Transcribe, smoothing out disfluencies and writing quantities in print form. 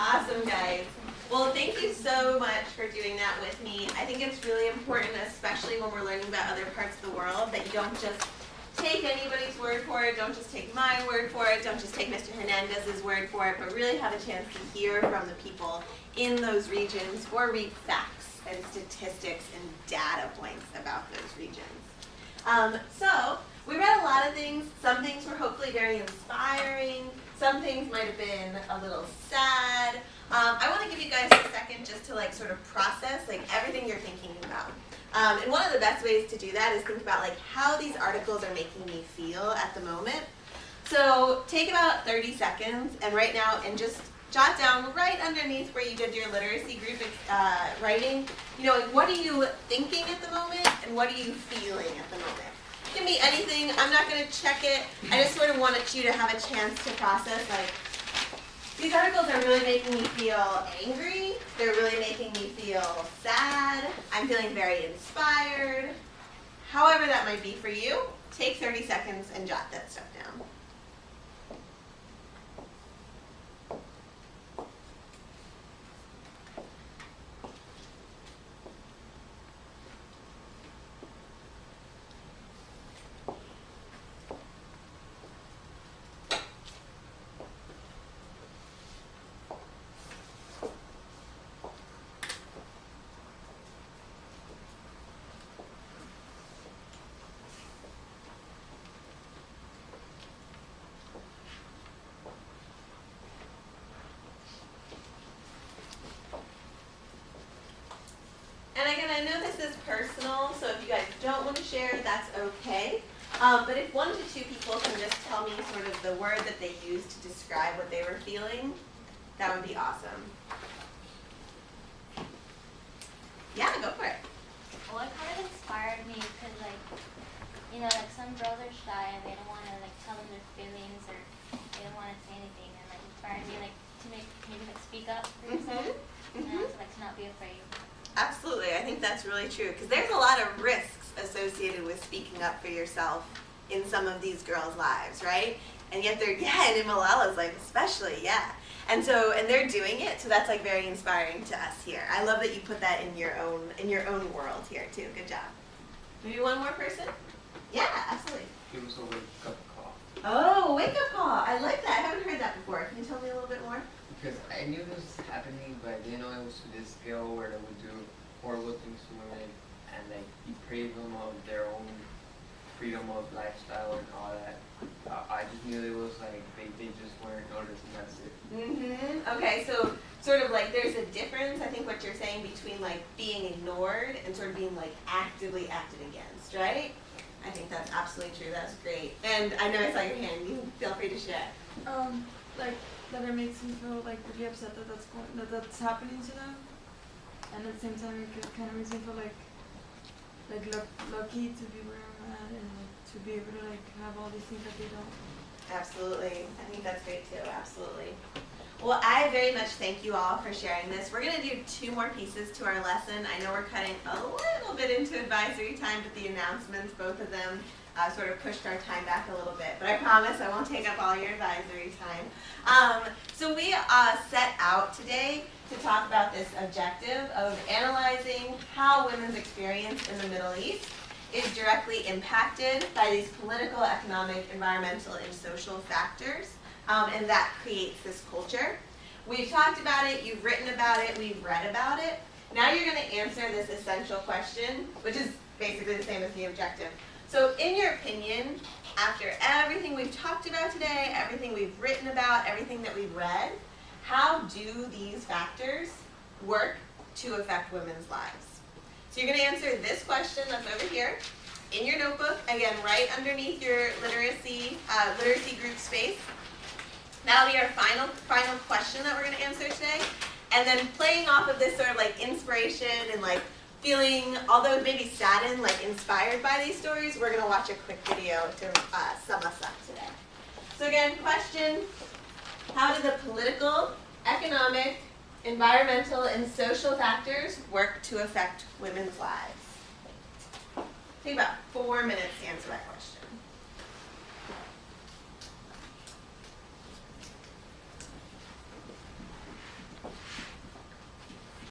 Awesome, guys. Well, thank you so much for doing that with me. I think it's really important, especially when we're learning about other parts of the world, that you don't just take anybody's word for it, don't just take my word for it, don't just take Mr. Hernandez's word for it, but really have a chance to hear from the people in those regions or read facts and statistics and data points about those regions. So we read a lot of things. Some things were hopefully very inspiring. Some things might have been a little sad. I want to give you guys a second just to like sort of process like everything you're thinking about. And one of the best ways to do that is think about like how these articles are making me feel at the moment. So take about 30 seconds and right now and just jot down right underneath where you did your literacy group writing, you know, like what are you thinking at the moment and what are you feeling at the moment? It can be anything. I'm not going to check it. I just sort of wanted you to have a chance to process like, these articles are really making me feel angry. They're really making me feel sad. I'm feeling very inspired. However that might be for you, take 30 seconds and jot that stuff down. And again, I know this is personal, so if you guys don't want to share, that's okay. But if 1 to 2 people can just tell me sort of the word that they used to describe what they were feeling, that would be awesome. Yeah, go for it. Well, it kind of inspired me because, like, you know, like some girls are shy and they don't want to like tell them their feelings or they don't want to say anything, and like inspired me like to maybe like speak up for yourself and also, like to not be afraid. Absolutely, I think that's really true because there's a lot of risks associated with speaking up for yourself in some of these girls' lives, right? And yet they're, yeah, and in Malala's life especially, yeah. And they're doing it, so that's like very inspiring to us here. I love that you put that in your own world here too. Good job. Maybe one more person? Yeah, absolutely. It was a wake-up call. Oh, wake-up call. I like that. I haven't heard that before. Can you tell me a little bit more? Because I knew this was happening, but I didn't know it was to this scale where they would do horrible things to women and like deprive them of their own freedom of lifestyle and all that. I just knew it was like they just weren't noticed and that's it. Okay, so sort of like there's a difference, I think what you're saying, between like being ignored and sort of being like actively acted against, right? I think that's absolutely true. That's great. And I know I saw your hand. You feel free to share. Like that it makes me feel like really upset that that's happening to them, and at the same time it kind of makes me feel like lucky to be where I'm at and like to be able to like have all these things that they don't. Absolutely. I think that's great too. Absolutely. Well, I very much thank you all for sharing this. We're going to do 2 more pieces to our lesson. I know we're cutting a little bit into advisory time, but the announcements, both of them, sort of pushed our time back a little bit. But I promise I won't take up all your advisory time. So we set out today to talk about this objective of analyzing how women's experience in the Middle East is directly impacted by these political, economic, environmental, and social factors. And that creates this culture. We've talked about it, you've written about it, we've read about it. Now you're going to answer this essential question, which is basically the same as the objective. So in your opinion, after everything we've talked about today, everything we've written about, everything that we've read, how do these factors work to affect women's lives? So you're going to answer this question that's over here in your notebook, again, right underneath your literacy group space. That'll be our final question that we're going to answer today. And then playing off of this sort of like inspiration and like feeling, although maybe saddened, like inspired by these stories, we're going to watch a quick video to sum us up today. So again, question, how do the political, economic, environmental, and social factors work to affect women's lives? Take about 4 minutes to answer that question.